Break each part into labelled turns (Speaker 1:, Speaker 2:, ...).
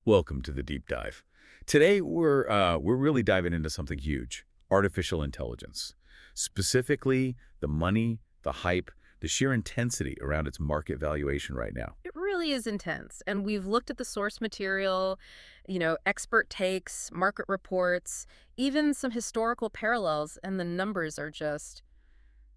Speaker 1: Welcome to the deep dive. Today we're really diving into something huge, artificial intelligence. Specifically, the money, the hype, the sheer intensity around its market valuation right now.
Speaker 2: It really is intense. And we've looked at the source material, expert takes, market reports, even some historical parallels, and the numbers are just,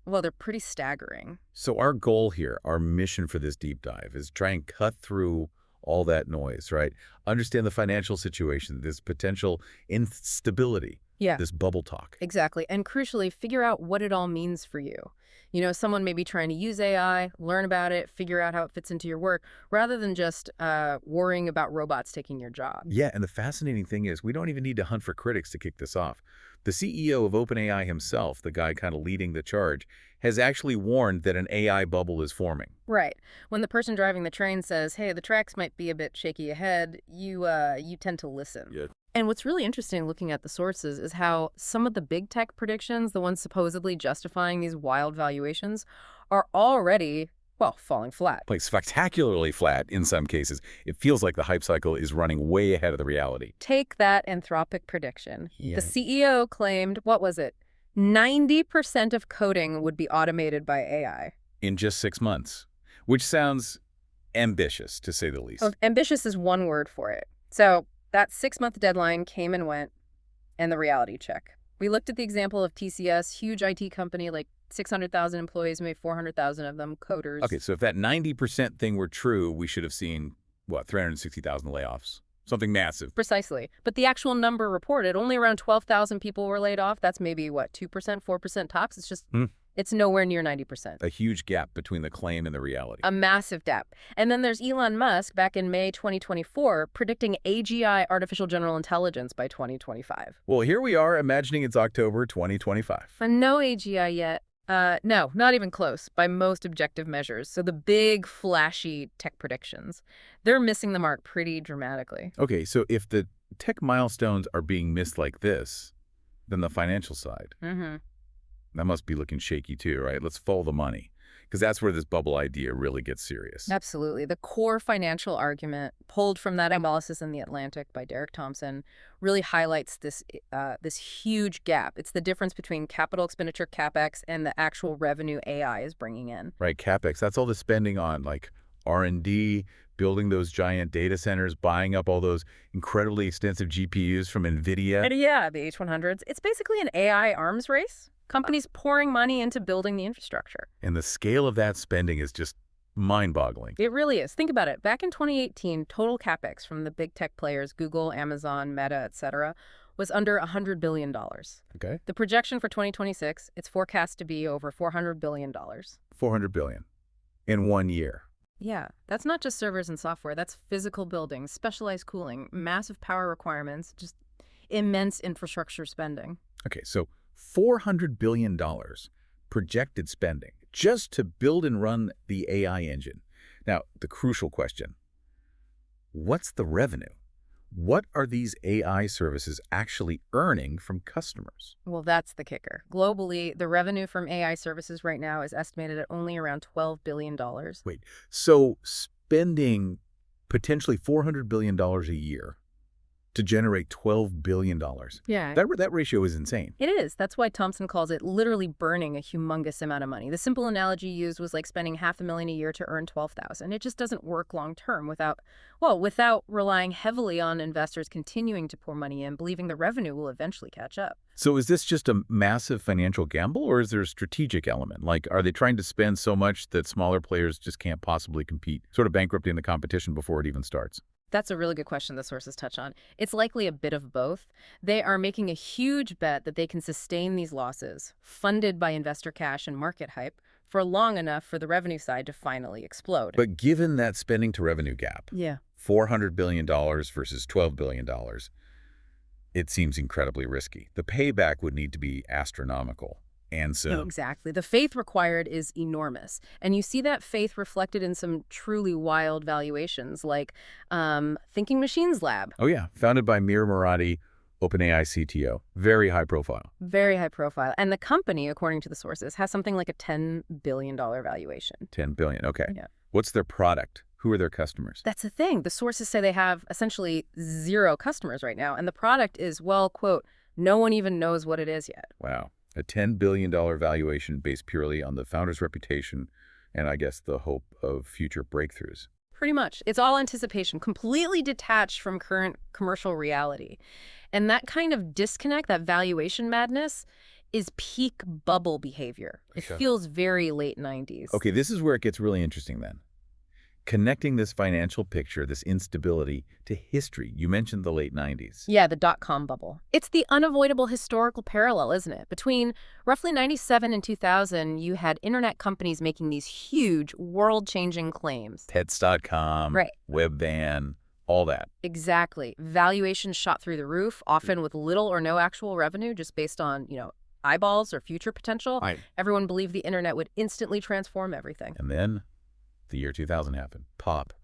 Speaker 2: well, they're pretty staggering.
Speaker 1: So our goal here, our mission for this deep dive is try and cut through all that noise, right? Understand the financial situation, this potential instability,
Speaker 2: Yeah,
Speaker 1: this bubble talk.
Speaker 2: exactly. And crucially, figure out what it all means for you. Someone may be trying to use AI, learn about it, figure out how it fits into your work, rather than just worrying about robots taking your job.
Speaker 1: Yeah, and the fascinating thing is we don't even need to hunt for critics to kick this off. The CEO of OpenAI himself, the guy kind of leading the charge, has actually warned that an AI bubble is forming.
Speaker 2: Right. When the person driving the train says, hey, the tracks might be a bit shaky ahead, you tend to listen.
Speaker 1: Yeah.
Speaker 2: And what's really interesting looking at the sources is how some of the big tech predictions, the ones supposedly justifying these wild valuations, are already, well, falling flat.
Speaker 1: Like spectacularly flat in some cases. It feels like the hype cycle is running way ahead of the reality.
Speaker 2: Take that Anthropic prediction.
Speaker 1: Yeah.
Speaker 2: The CEO claimed, what was it? 90% of coding would be automated by AI.
Speaker 1: In just 6 months, which sounds ambitious, to say the least.
Speaker 2: Well, ambitious is one word for it. So that 6-month deadline came and went, and the reality check. We looked at the example of TCS, huge IT company, like 600,000 employees, maybe 400,000 of them coders.
Speaker 1: Okay, so if that 90% thing were true, we should have seen, what, 360,000 layoffs? Something massive.
Speaker 2: Precisely. But the actual number reported, only around 12,000 people were laid off. That's maybe, what, 2%, 4% tops? It's just, it's nowhere near 90%.
Speaker 1: A huge gap between the claim and the reality.
Speaker 2: A massive gap. And then there's Elon Musk back in May 2024 predicting AGI, artificial general intelligence, by 2025.
Speaker 1: Well, here we are imagining it's October 2025.
Speaker 2: But no AGI yet. No, not even close by most objective measures. So the big, flashy tech predictions, they're missing the mark pretty dramatically.
Speaker 1: Okay, so if the tech milestones are being missed like this, then the financial side, that must be looking shaky too, right? Let's follow the money, because that's where this bubble idea really gets serious.
Speaker 2: Absolutely. The core financial argument, pulled from that analysis in The Atlantic by Derek Thompson, really highlights this huge gap. It's the difference between capital expenditure, CapEx, and the actual revenue AI is bringing in.
Speaker 1: Right, CapEx, that's all the spending on like R&D, building those giant data centers, buying up all those incredibly extensive GPUs from NVIDIA.
Speaker 2: And yeah, the H100s. It's basically an AI arms race. Companies pouring money into building the infrastructure.
Speaker 1: And the scale of that spending is just mind-boggling.
Speaker 2: It really is. Think about it. Back in 2018, total CapEx from the big tech players, Google, Amazon, Meta, etc., was under $100 billion.
Speaker 1: Okay.
Speaker 2: The projection for 2026, it's forecast to be over $400 billion.
Speaker 1: $400 billion in 1 year.
Speaker 2: Yeah, that's not just servers and software. That's physical buildings, specialized cooling, massive power requirements, just immense infrastructure spending.
Speaker 1: Okay, so $400 billion projected spending just to build and run the AI engine. Now, the crucial question, what's the revenue? What are these AI services actually earning from customers?
Speaker 2: Well, that's the kicker. Globally, the revenue from AI services right now is estimated at only around $12 billion.
Speaker 1: Wait, so spending potentially $400 billion a year to generate $12 billion.
Speaker 2: Yeah.
Speaker 1: That ratio is insane.
Speaker 2: It is. That's why Thompson calls it literally burning a humongous amount of money. The simple analogy used was like spending $500,000 a year to earn $12,000. It just doesn't work long term without relying heavily on investors continuing to pour money in, believing the revenue will eventually catch up.
Speaker 1: So is this just a massive financial gamble, or is there a strategic element? Like, are they trying to spend so much that smaller players just can't possibly compete, sort of bankrupting the competition before it even starts?
Speaker 2: That's a really good question the sources touch on. It's likely a bit of both. They are making a huge bet that they can sustain these losses, funded by investor cash and market hype, for long enough for the revenue side to finally explode.
Speaker 1: But given that spending to revenue gap,
Speaker 2: yeah,
Speaker 1: $400 billion versus $12 billion, it seems incredibly risky. The payback would need to be astronomical. And so
Speaker 2: exactly. The faith required is enormous. And you see that faith reflected in some truly wild valuations, like Thinking Machines Lab.
Speaker 1: Oh, yeah. Founded by Mir Murati, OpenAI CTO. Very high profile.
Speaker 2: Very high profile. And the company, according to the sources, has something like a $10 billion valuation.
Speaker 1: $10 billion. Okay.
Speaker 2: Yeah.
Speaker 1: What's their product? Who are their customers?
Speaker 2: That's the thing. The sources say they have essentially zero customers right now, and the product is, well, quote, no one even knows what it is yet.
Speaker 1: Wow. A $10 billion valuation based purely on the founder's reputation and, I guess, the hope of future breakthroughs.
Speaker 2: Pretty much. It's all anticipation, completely detached from current commercial reality. And that kind of disconnect, that valuation madness, is peak bubble behavior. It
Speaker 1: Sure.
Speaker 2: feels very late 90s.
Speaker 1: Okay, this is where it gets really interesting then. Connecting this financial picture, this instability, to history. You mentioned the late 90s.
Speaker 2: Yeah, the dot-com bubble. It's the unavoidable historical parallel, isn't it? Between roughly 97 and 2000, you had internet companies making these huge, world-changing claims.
Speaker 1: Pets.com,
Speaker 2: Right.
Speaker 1: Webvan, all that.
Speaker 2: Exactly. Valuations shot through the roof, often with little or no actual revenue, just based on, eyeballs or future potential.
Speaker 1: Right.
Speaker 2: Everyone believed the internet would instantly transform everything.
Speaker 1: And then the year 2000 happened. Pop.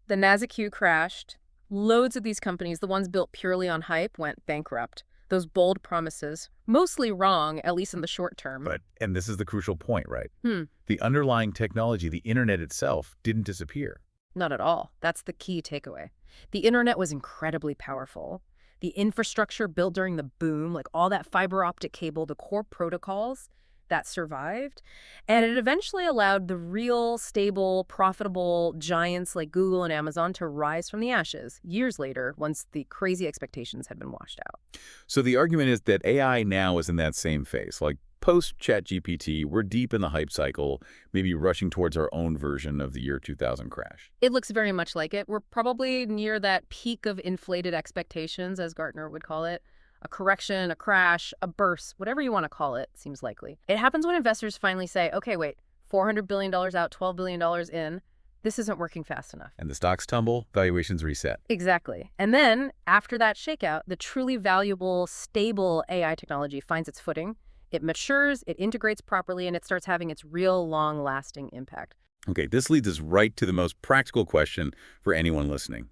Speaker 2: The NASDAQ crashed. Loads of these companies, the ones built purely on hype, went bankrupt. Those bold promises, mostly wrong, at least in the short term.
Speaker 1: And this is the crucial point, right? The underlying technology, the internet itself, didn't disappear.
Speaker 2: Not at all. That's the key takeaway. The internet was incredibly powerful. The infrastructure built during the boom, like all that fiber optic cable, the core protocols, that survived. And it eventually allowed the real, stable, profitable giants like Google and Amazon to rise from the ashes years later, once the crazy expectations had been washed out.
Speaker 1: So the argument is that AI now is in that same phase. Like post-ChatGPT, we're deep in the hype cycle, maybe rushing towards our own version of the year 2000 crash.
Speaker 2: It looks very much like it. We're probably near that peak of inflated expectations, as Gartner would call it. A correction, a crash, a burst, whatever you want to call it, seems likely. It happens when investors finally say, okay, wait, $400 billion out, $12 billion in. This isn't working fast enough.
Speaker 1: And the stocks tumble, valuations reset.
Speaker 2: Exactly. And then, after that shakeout, the truly valuable, stable AI technology finds its footing. It matures, it integrates properly, and it starts having its real, long-lasting impact.
Speaker 1: Okay, this leads us right to the most practical question for anyone listening.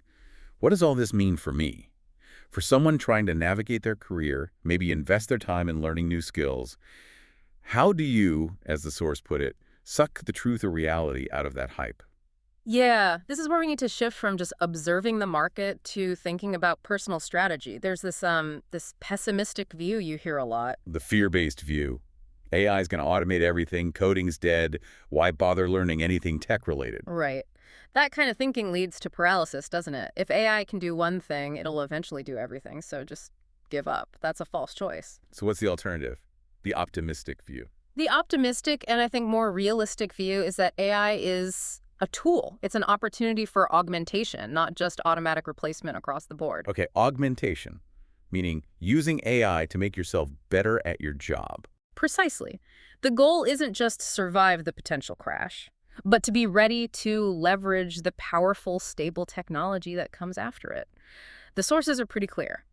Speaker 1: What does all this mean for me? For someone trying to navigate their career, maybe invest their time in learning new skills, how do you, as the source put it, suck the truth or reality out of that hype?
Speaker 2: Yeah, this is where we need to shift from just observing the market to thinking about personal strategy. There's this pessimistic view you hear a lot.
Speaker 1: The fear-based view. AI is going to automate everything, coding's dead, why bother learning anything tech-related?
Speaker 2: Right. That kind of thinking leads to paralysis, doesn't it? If AI can do one thing, it'll eventually do everything, so just give up. That's a false choice.
Speaker 1: So what's the alternative? The optimistic view.
Speaker 2: The optimistic and I think more realistic view is that AI is a tool. It's an opportunity for augmentation, not just automatic replacement across the board.
Speaker 1: Okay, augmentation, meaning using AI to make yourself better at your job.
Speaker 2: Precisely. The goal isn't just to survive the potential crash, but to be ready to leverage the powerful, stable technology that comes after it. The sources are pretty clear.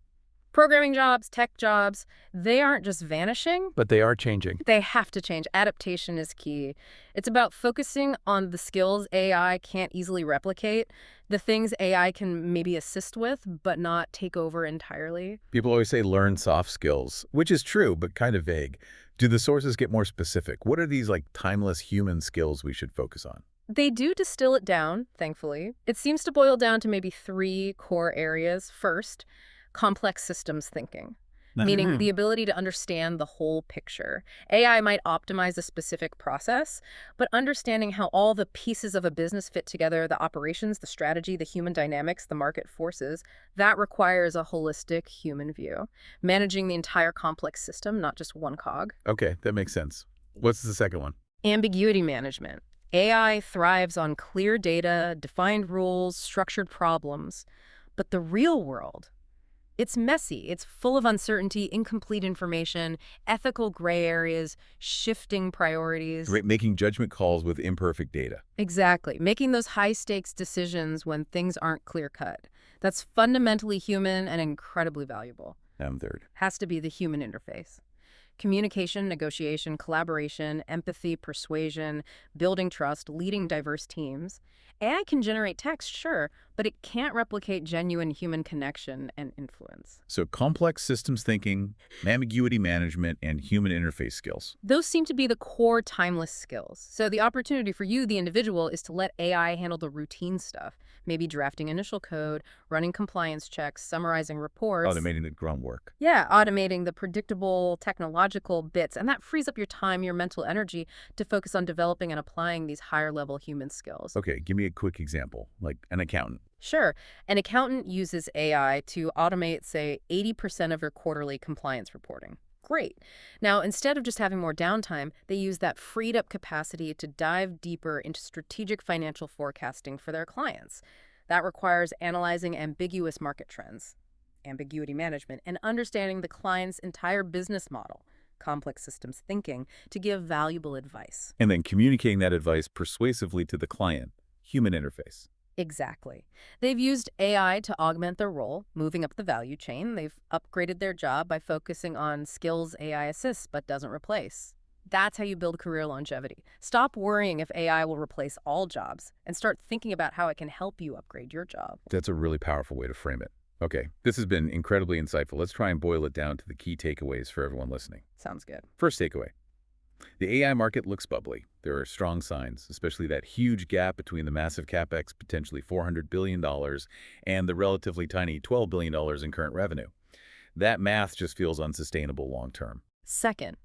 Speaker 2: Programming jobs, tech jobs, they aren't just vanishing.
Speaker 1: But they are changing.
Speaker 2: They have to change. Adaptation is key. It's about focusing on the skills AI can't easily replicate, the things AI can maybe assist with, but not take over entirely.
Speaker 1: People always say learn soft skills, which is true, but kind of vague. Do the sources get more specific? What are these timeless human skills we should focus on?
Speaker 2: They do distill it down, thankfully. It seems to boil down to maybe 3 core areas. First, complex systems thinking, meaning the ability to understand the whole picture. AI might optimize a specific process, but understanding how all the pieces of a business fit together, the operations, the strategy, the human dynamics, the market forces, that requires a holistic human view. Managing the entire complex system, not just one cog.
Speaker 1: Okay, that makes sense. What's the second one?
Speaker 2: Ambiguity management. AI thrives on clear data, defined rules, structured problems. But the real world, it's messy. It's full of uncertainty, incomplete information, ethical gray areas, shifting priorities.
Speaker 1: Right, making judgment calls with imperfect data.
Speaker 2: Exactly. Making those high-stakes decisions when things aren't clear-cut. That's fundamentally human and incredibly valuable.
Speaker 1: Third.
Speaker 2: Has to be the human interface. Communication, negotiation, collaboration, empathy, persuasion, building trust, leading diverse teams. AI can generate text, sure, but it can't replicate genuine human connection and influence.
Speaker 1: So complex systems thinking, ambiguity management, and human interface skills.
Speaker 2: Those seem to be the core timeless skills. So the opportunity for you, the individual, is to let AI handle the routine stuff, maybe drafting initial code, running compliance checks, summarizing reports.
Speaker 1: Automating the grunt work.
Speaker 2: Yeah, automating the predictable technological bits. And that frees up your time, your mental energy to focus on developing and applying these higher level human skills.
Speaker 1: Okay, give me a quick example, like an accountant.
Speaker 2: Sure. An accountant uses AI to automate, say, 80% of your quarterly compliance reporting. Great. Now, instead of just having more downtime, they use that freed up capacity to dive deeper into strategic financial forecasting for their clients. That requires analyzing ambiguous market trends, ambiguity management, and understanding the client's entire business model, complex systems thinking, to give valuable advice.
Speaker 1: And then communicating that advice persuasively to the client, human interface.
Speaker 2: Exactly. They've used AI to augment their role, moving up the value chain. They've upgraded their job by focusing on skills AI assists but doesn't replace. That's how you build career longevity. Stop worrying if AI will replace all jobs and start thinking about how it can help you upgrade your job.
Speaker 1: That's a really powerful way to frame it. Okay, this has been incredibly insightful. Let's try and boil it down to the key takeaways for everyone listening.
Speaker 2: Sounds good.
Speaker 1: First takeaway. The AI market looks bubbly. There are strong signs, especially that huge gap between the massive capex, potentially $400 billion, and the relatively tiny $12 billion in current revenue. That math just feels unsustainable long term.
Speaker 2: Second,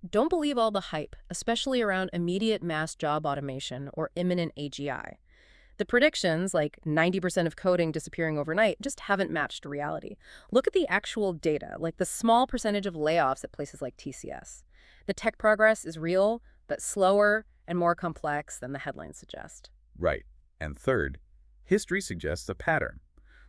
Speaker 2: don't believe all the hype, especially around immediate mass job automation or imminent AGI. The predictions, like 90% of coding disappearing overnight, just haven't matched reality. Look at the actual data, like the small percentage of layoffs at places like TCS. The tech progress is real, but slower and more complex than the headlines suggest.
Speaker 1: Right. And third, history suggests a pattern.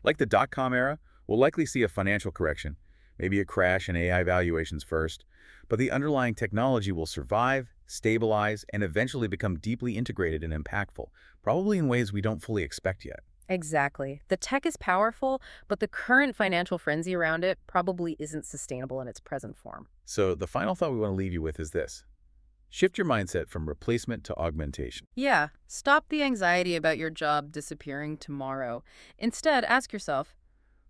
Speaker 1: Like the dot-com era, we'll likely see a financial correction, maybe a crash in AI valuations first, but the underlying technology will survive, stabilize, and eventually become deeply integrated and impactful, probably in ways we don't fully expect yet.
Speaker 2: Exactly. The tech is powerful, but the current financial frenzy around it probably isn't sustainable in its present form.
Speaker 1: So the final thought we want to leave you with is this. Shift your mindset from replacement to augmentation.
Speaker 2: Yeah, stop the anxiety about your job disappearing tomorrow. Instead, ask yourself,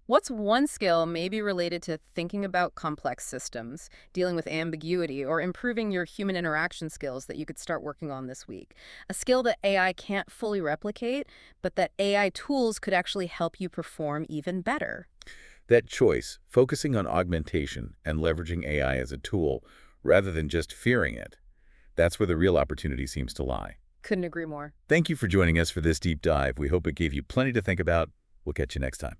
Speaker 2: what's one skill maybe related to thinking about complex systems, dealing with ambiguity, or improving your human interaction skills that you could start working on this week? A skill that AI can't fully replicate, but that AI tools could actually help you perform even better.
Speaker 1: That choice, focusing on augmentation and leveraging AI as a tool rather than just fearing it, that's where the real opportunity seems to lie.
Speaker 2: Couldn't agree more.
Speaker 1: Thank you for joining us for this deep dive. We hope it gave you plenty to think about. We'll catch you next time.